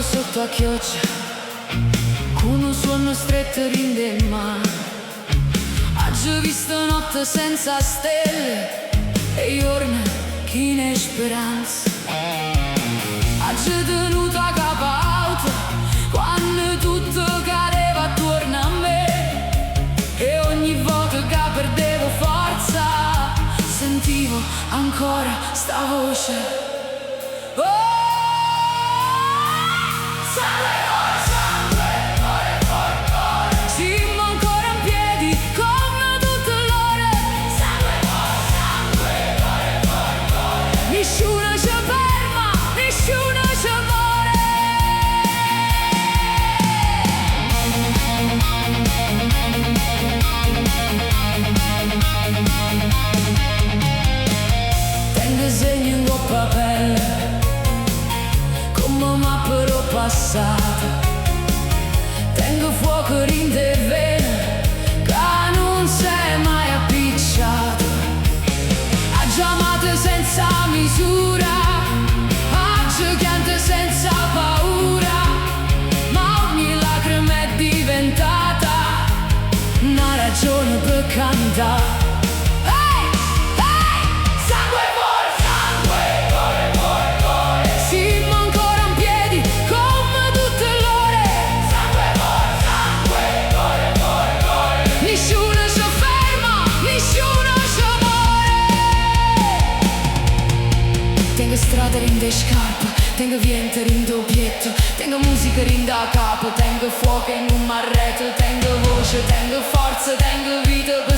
Sotto a chioccia, con un suono stretto rinde ma oggi visto notte senza stelle e giorni chi ne speranza. Oggi tenuto a capo alto quando tutto cadeva attorno a me, e ogni volta che perdevo forza sentivo ancora sta voce. Nessuno ci ferma, nessuno ci muore. Tengo segni in coppa pelle, come mappa passata. Tengo fuoco in te vene, che non sei mai appicciato. Ha chiamato senza misura, ha giocato senza paura, ma ogni lacrima è diventata una ragione per cantare. Tengo strada in de scarpe, tengo vento in doppietto, tengo musica in da capo, tengo fuoco in un marretto, tengo voce, tengo forza, tengo vita.